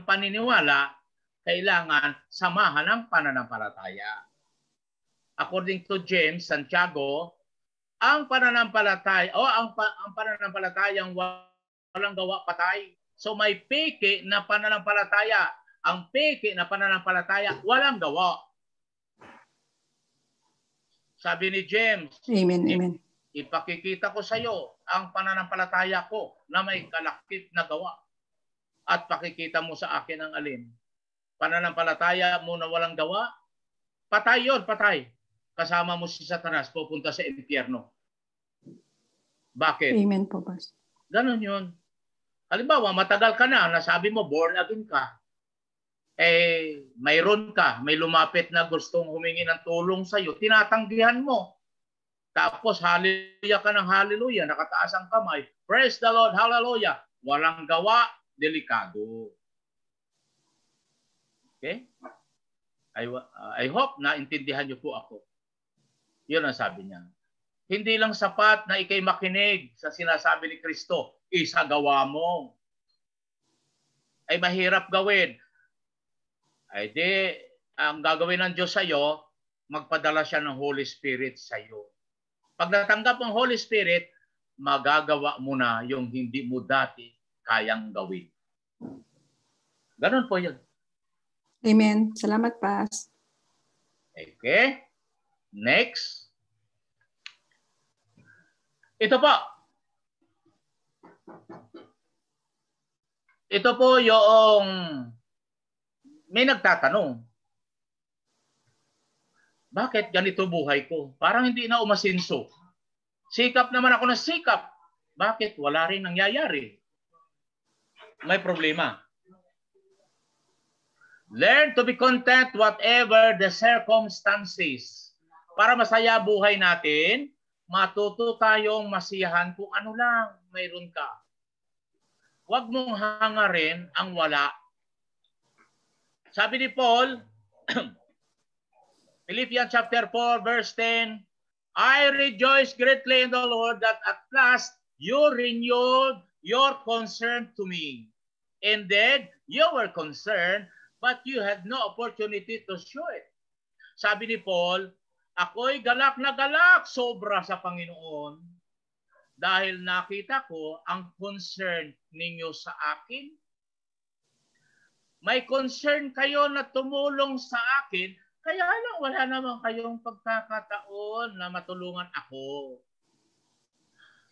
paniniwala kailangan samahan ng pananampalataya. According to James Santiago, ang pananampalataya ang pananampalatayang walang gawa patay. So may peke na pananampalataya. Ang peke na pananampalataya walang gawa. Sabi ni James, Amen, amen. Ipakikita ko sa iyo ang pananampalataya ko na may kalakip na gawa. At pakikita mo sa akin ang alin. Pananampalataya mo na walang gawa, patay yun, patay. Kasama mo si Satanas, pupunta sa impyerno. Bakit? Amen po, Pastor. Ganon yun. Halimbawa, matagal ka na, nasabi mo, born again ka. Mayroon ka, may lumapit na gustong humingi ng tulong sa iyo, tinatanggihan mo. Tapos hallelujah ka ng hallelujah, nakataas ang kamay. Praise the Lord, hallelujah. Walang gawa, delikado. Okay? I hope na intindihan niyo po ako. Yun ang sabi niya. Hindi lang sapat na ikay makinig sa sinasabi ni Kristo, isagawa mo. Ay mahirap gawin. Ay di, ang gagawin ng Diyos sa iyo, magpadala siya ng Holy Spirit sa iyo. Pag natanggap ng Holy Spirit, magagawa mo na yung hindi mo dati kayang gawin. Ganon po yun. Amen. Salamat, Pas. Okay. Next. Ito po. Ito po yung may nagtatanong. Bakit ganito buhay ko? Parang hindi na umasinso. Sikap naman ako ng sikap. Bakit? Wala rin nangyayari. May problema. Learn to be content whatever the circumstances. Para masaya buhay natin, matuto tayong masiyahan kung ano lang mayroon ka. Huwag mong hangarin ang wala. Sabi ni Paul, Philippians chapter 4 verse 10, I rejoice greatly in the Lord that at last you renewed your concern to me. Indeed, you were concerned, but you had no opportunity to show it. Sabi ni Paul, ako'y galak na galak sobra sa Panginoon dahil nakita ko ang concern ninyo sa akin. May concern kayo na tumulong sa akin, kaya lang wala naman kayong pagkakataon na matulungan ako.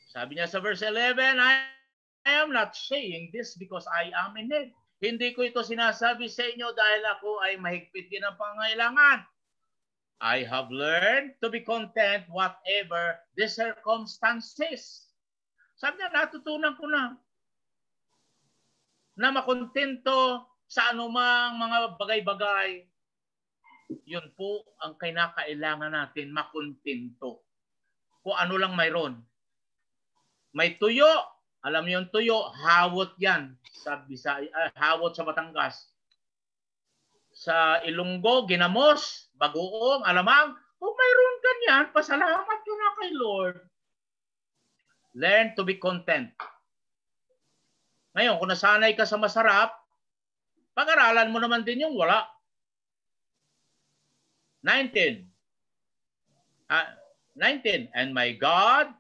Sabi niya sa verse 11, I am not saying this because I am in need. Hindi ko ito sinasabi sa inyo dahil ako ay mahigpit din ang pangailangan. I have learned to be content whatever the circumstances. Sabi niya, natutunan ko na makontento sa anumang mga bagay-bagay. Yun po ang kinakailangan natin, makontento. Kung ano lang mayroon. May tuyo. Alam niyo yung tuyo, hawot yan. Hawot sa Batangas. Sa Ilonggo, ginamos, bagoong, alamang. Kung mayroon ganyan, pasalamat ko na kay Lord. Learn to be content. Ngayon, kung nasanay ka sa masarap, pag-aralan mo naman din yung wala. 19. And my God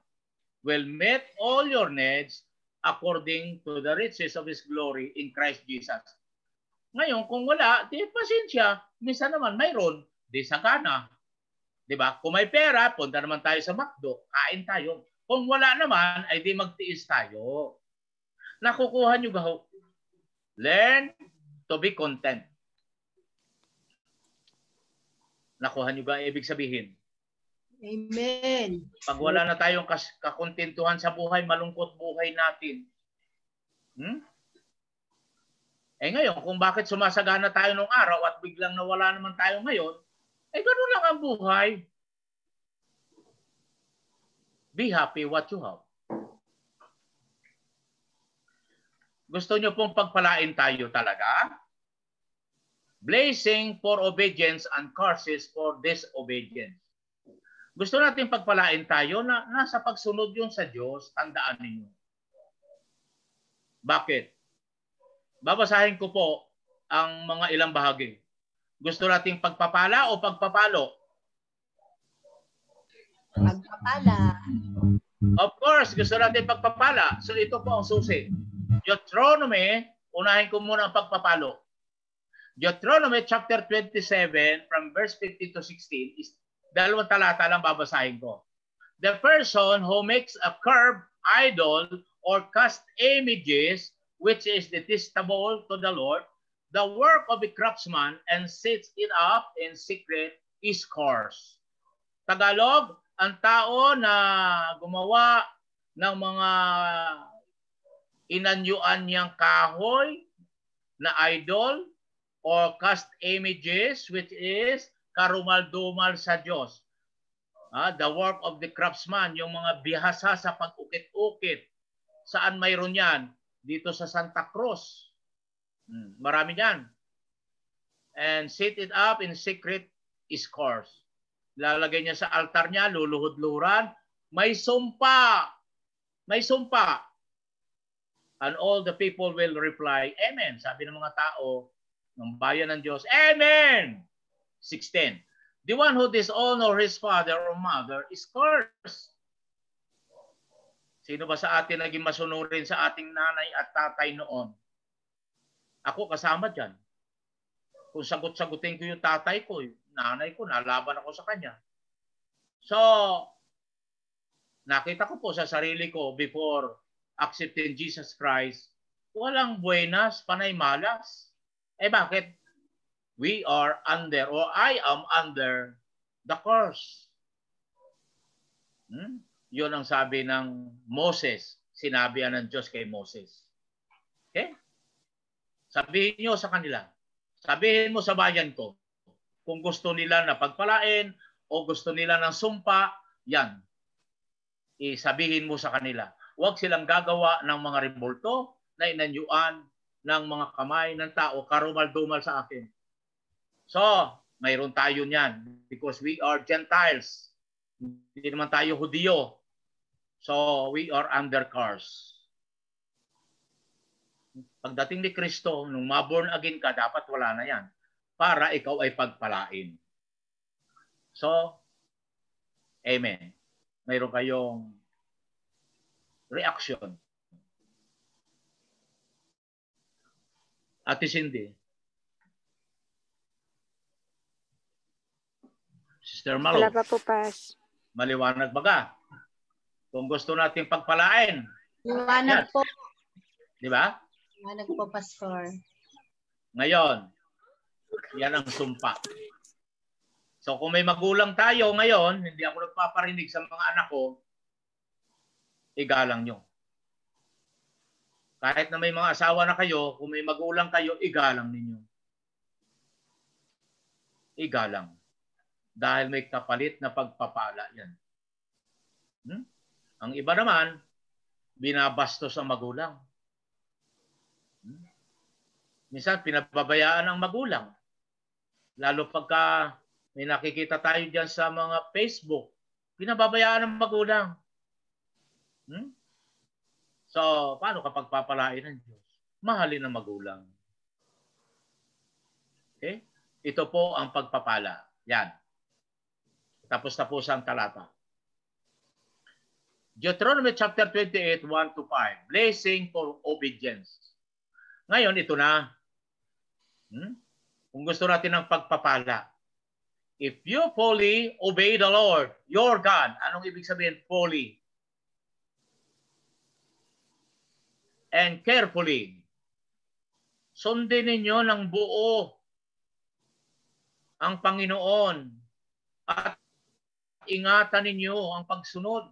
will meet all your needs according to the riches of His glory in Christ Jesus. Ngayon, kung wala, di pasensya. Minsan naman mayroon, di sagana. Diba? Kung may pera, punta naman tayo sa McDo, kain tayo. Kung wala naman, ay di magtiis tayo. Nakukuha nyo gaho. Learn to be content. Nakuha niyo ba ang ibig sabihin? Amen. Pag wala na tayong kakontentuhan sa buhay, malungkot buhay natin. Eh ngayon, kung bakit sumasagana tayo nung araw at biglang nawala naman tayo ngayon, eh gano'n lang ang buhay. Be happy what you have. Gusto nyo pong pagpalain tayo talaga? Blessing for obedience and curses for disobedience. Gusto natin pagpalain tayo na nasa pagsunod yun sa Diyos, tandaan ninyo. Bakit? Babasahin ko po ang mga ilang bahagi. Gusto nating pagpapala o pagpapalo? Pagpapala. Of course, gusto natin pagpapala. So ito po ang susi. Deuteronomy, unahin ko muna ang pagpapalo. Deuteronomy chapter 27 from verse 50 to 16 is dalawang talata lang babasahin ko. The person who makes a carved idol or cast images which is detestable to the Lord, the work of a craftsman, and sets it up in secret is cursed. Tagalog, ang tao na gumawa ng mga inanyuan niyang kahoy na idol or cast images which is karumal-dumal sa Diyos. The work of the craftsman, yung mga bihasa sa pag-ukit-ukit. Saan mayroon yan? Dito sa Santa Cruz. Marami yan. And set it up in secret is cursed. Lalagay niya sa altar niya, luluhod-luhuran. May sumpa. May sumpa. And all the people will reply, Amen. Sabi ng mga tao ng bayan ng Diyos, Amen. 16. The one who dishonor his father or mother is cursed. Sino ba sa atin naging masunurin sa ating nanay at tatay noon? Ako kasama dyan. Kung sagot-sagutin ko yung tatay ko, yung nanay ko, nalaban ako sa kanya. So, nakita ko po sa sarili ko before accepting Jesus Christ, walang buenas, panay malas. Eh bakit? We are under, or I am under the curse. Yun ang sabi ng Moses. Sinabi ng Diyos kay Moses. Okay? Sabihin nyo sa kanila. Sabihin mo sa bayan ko. Kung gusto nila na pagpalain o gusto nila ng sumpa, yan. Isabihin mo sa kanila. Huwag silang gagawa ng mga revolto na inanyuan ng mga kamay ng tao, karumal-dumal sa akin. So, mayroon tayo niyan because we are Gentiles. Hindi naman tayo Hudiyo. So, we are under curse. Pagdating ni Kristo, nung ma-born again ka, dapat wala na yan. Para ikaw ay pagpalain. So, amen. Mayroon kayong reaction. Ate Cindy. Sister Malo. Wala pa po, Pas. Maliwanag baga. Kung gusto nating pagpalain. Liwanag po. Di ba? Liwanag po, Pastor. Ngayon, yan ang sumpa. So kung may magulang tayo ngayon, hindi ako nagpaparinig sa mga anak ko, igalang nyo. Kahit na may mga asawa na kayo, kung may magulang kayo, igalang ninyo. Igalang. Dahil may kapalit na pagpapala yan. Ang iba naman, binabastos ang magulang. Minsan, pinababayaan ang magulang. Lalo pagka may nakikita tayo dyan sa mga Facebook, pinababayaan ang magulang. So, paano kapag papalain ng Diyos? Mahalin ang magulang. Okay? Ito po ang pagpapala. Yan. Tapos ang talata. Deuteronomy chapter 28, 1-5. Blessing for obedience. Ngayon, ito na. Kung gusto natin ng pagpapala. If you fully obey the Lord, your God. Anong ibig sabihin fully? And carefully. Sundin ninyo ng buo ang Panginoon at ingatan ninyo ang pagsunod.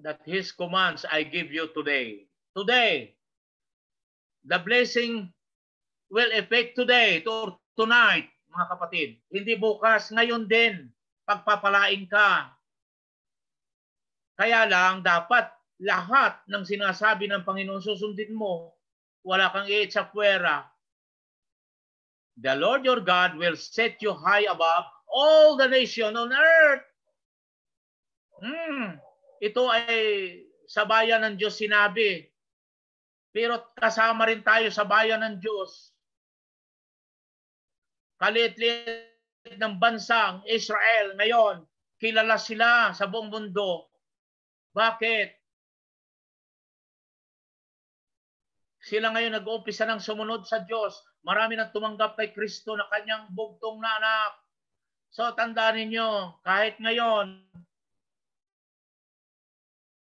That His commands I give you today. Today, the blessing will affect today or tonight, mga kapatid. Hindi bukas, ngayon din, pagpapalain ka. Kaya lang, dapat lahat ng sinasabi ng Panginoon susundin mo. Wala kang iitsapwera. The Lord your God will set you high above all the nation on earth. Ito ay sa bayan ng Diyos sinabi. Pero kasama rin tayo sa bayan ng Diyos. Kaliit-liit ng bansang Israel ngayon, kilala sila sa buong mundo. Bakit? Sila ngayon nag-uumpisa ng sumunod sa Diyos. Marami nang tumanggap kay Kristo na kanyang bugtong na anak. So tandaan ninyo, kahit ngayon,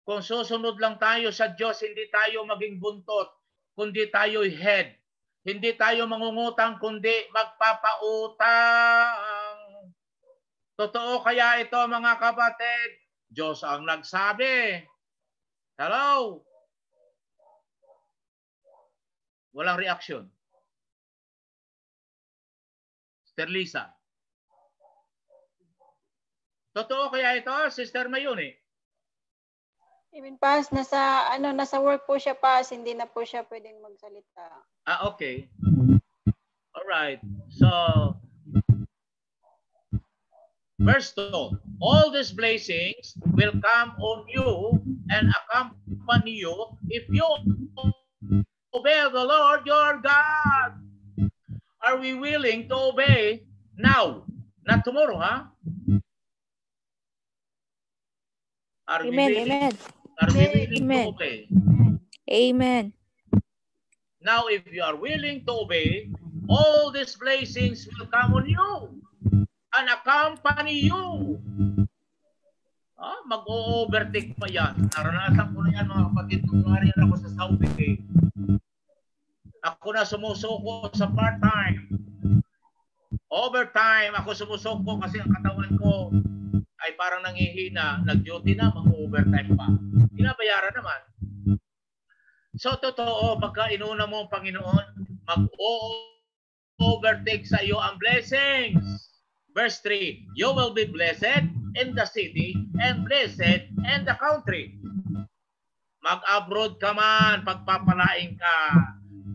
kung susunod lang tayo sa Diyos, hindi tayo maging buntot, kundi tayo head. Hindi tayo mangungutang, kundi magpapautang. Totoo kaya ito, mga kapatid? Diyos ang nagsabi. Hello? Walang reaction. Sister Lisa. Totoo kaya ito, Sister Mayuni? Even Pas, nasa work po siya, Pas, hindi na po siya pwedeng magsalita. Okay. All right. So, verse 2. All these blessings will come on you and accompany you if you obey the Lord your God. Are we willing to obey now? Not tomorrow, huh? Are we willing to obey? Amen. Now, if you are willing to obey, all these blessings will come on you and accompany you. Mag-o-overtake pa yan. Naranasan ko na yan, mga kapatid. Nung nariyan ako sa Saudi, ako na sumusuko sa part-time. Overtime, ako sumusuko kasi ang katawan ko ay parang nangihina. Nag-duty na, mag-overtime pa. Binabayaran naman. So, totoo, pagka inuna mo ang Panginoon, mag-overtake sa iyo ang blessings. Verse 3, you will be blessed in the city and blessed in the country. Mag-abroad ka man, pagpapalain ka.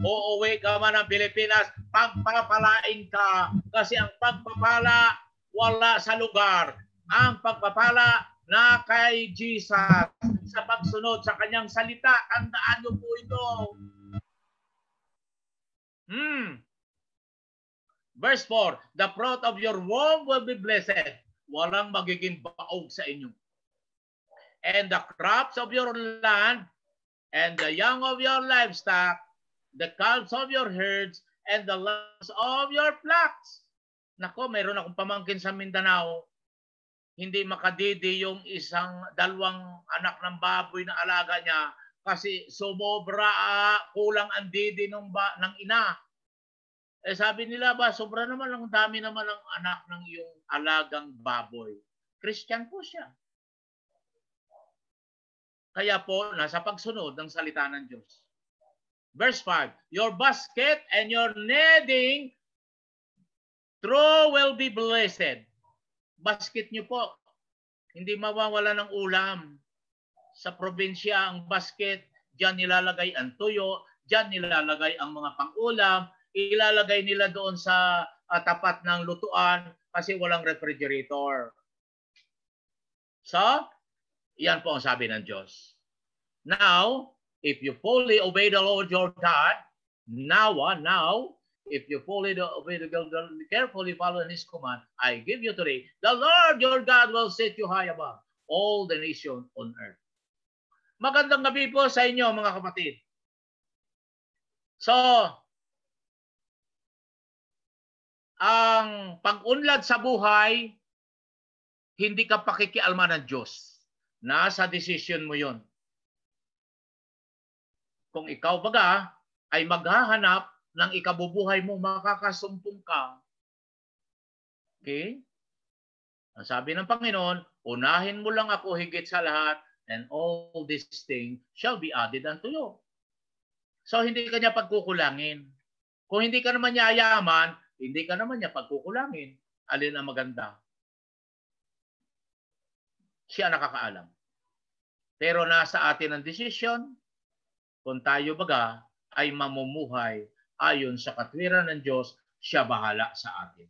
Uuwi ka man ng Pilipinas, pagpapalain ka. Kasi ang pagpapala, wala sa lugar. Ang pagpapala na kay Jesus sa pagsunod sa kanyang salita. Tandaan niyo po ito. Verse 4, the fruit of your womb will be blessed. Walang magiging baog sa inyo. And the crops of your land and the young of your livestock, the calves of your herds, and the lambs of your flocks. Nako, mayroon akong pamangkin sa Mindanao. Hindi makadidi yung dalawang anak ng baboy na alaga niya kasi sumobra, kulang ang didi ng ina. Sabi nila ba, sobra naman, ang dami naman ng anak ng iyong alagang baboy. Christian po siya. Kaya po, nasa pagsunod ng salita ng Diyos. Verse 5, your basket and your kneading trough will be blessed. Basket niyo po, hindi mawawala ng ulam. Sa probinsya, ang basket, diyan nilalagay ang tuyo, diyan nilalagay ang mga pang-ulam, ilalagay nila doon sa tapat ng lutuan kasi walang refrigerator. So, yan po ang sabi ng Diyos. Now, if you fully obey the Lord your God, now, if you fully obey the God, carefully follow His command, I give you today, the Lord your God will set you high above all the nations on earth. Magandang gabi po sa inyo, mga kapatid. So, ang pag-unlad sa buhay, hindi ka pakikialma ng Diyos. Nasa decision mo yon. Kung ikaw baga, ay maghahanap ng ikabubuhay mo, makakasumpong ka. Okay? Ang sabi ng Panginoon, unahin mo lang ako higit sa lahat, and all these things shall be added unto you. So, hindi ka niya pagkukulangin. Kung hindi ka naman niya yaman, hindi ka naman niya pagkukulangin. Alin ang maganda? Siya nakakaalam. Pero nasa atin ang desisyon kung tayo baga ay mamumuhay ayon sa katwiran ng Diyos, siya bahala sa atin.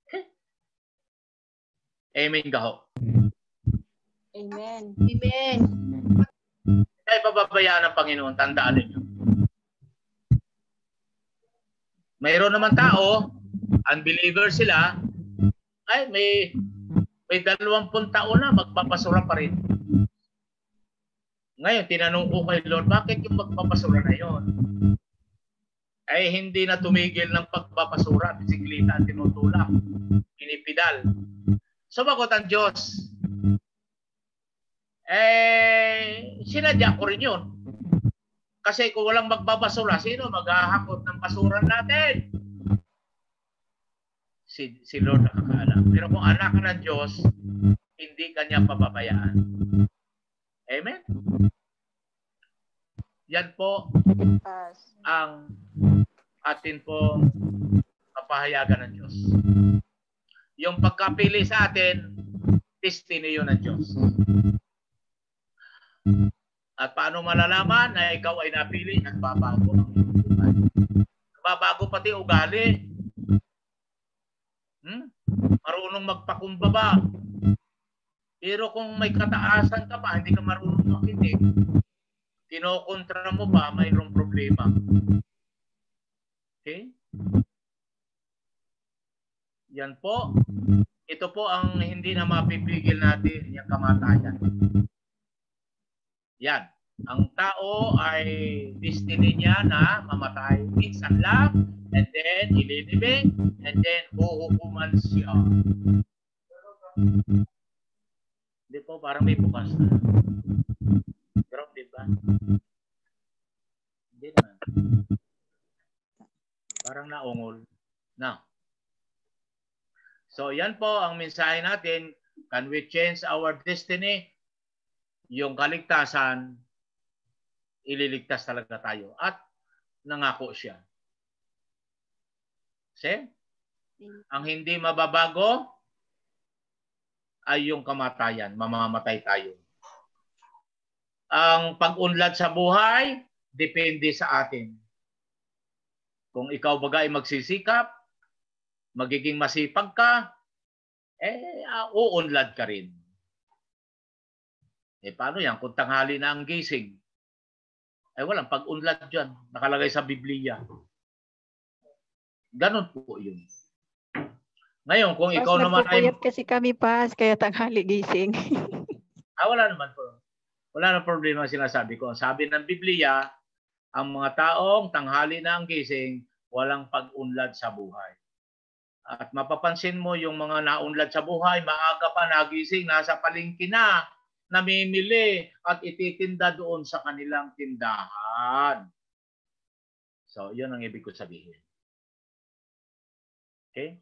Okay? Amen gaho. Amen. Amen. Ay pababayaan ng Panginoon, tandaan ninyo. Mayroon naman tao, unbeliever sila, ay may 20 taon na magpapasura pa rin. Ngayon, tinanong ko kay Lord, bakit yung magpapasura na yun? Ay hindi na tumigil ng pagpapasura, bisikleta at tinutulak, pinipidal. Sumagot ang Diyos. Sinadya ko rin yun. Kasi kung walang magbabasura, sino maghahakot ng basura natin? Si Lord nakakaalam. Pero kung anak ka ng Diyos, hindi kanya pababayaan. Amen? Yan po ang atin po kapahayagan ng Diyos. Yung pagkapili sa atin, destiny yun ng Diyos. At paano malalaman na ikaw ay napili? Nagbabago ang iyong buhay. Nagbabago pati ugali. Marunong magpakumbaba. Pero kung may kataasan ka pa, hindi ka marunong makinig, kinokontra mo pa, mayroong problema. Okay? Yan po. Ito po ang hindi na mapipigil natin, yung kamatayan. Yan. Ang tao ay destiny niya na mamatay. Minsan lang, and then ililibing, and then huhukuman siya. Hindi po, parang may bukas na. Pero di ba? Hindi naman. Parang naungol. Na. So, yan po ang mensahe natin. Can we change our destiny? Yung kaligtasan, ililigtas talaga tayo. At nangako siya. See? Ang hindi mababago ay yung kamatayan. Mamamatay tayo. Ang pag-unlad sa buhay, depende sa atin. Kung ikaw baga ay magsisikap, magiging masipag ka, uunlad ka rin. Paano yan? Kung tanghali na ang gising, walang pag-unlad dyan. Nakalagay sa Biblia. Ganon po yun. Ngayon, kung ikaw naman ay... Nagpupuyat kasi kami, Pas, kaya tanghali gising. Wala naman po. Wala na problema sinasabi ko. Sabi ng Biblia, ang mga taong tanghali na ang gising, walang pag-unlad sa buhay. At mapapansin mo yung mga naunlad sa buhay, maaga pa nagising, nasa palengke na, namimili at ititinda doon sa kanilang tindahan. So, yun ang ibig ko sabihin. Okay?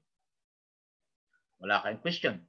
Wala kayong question?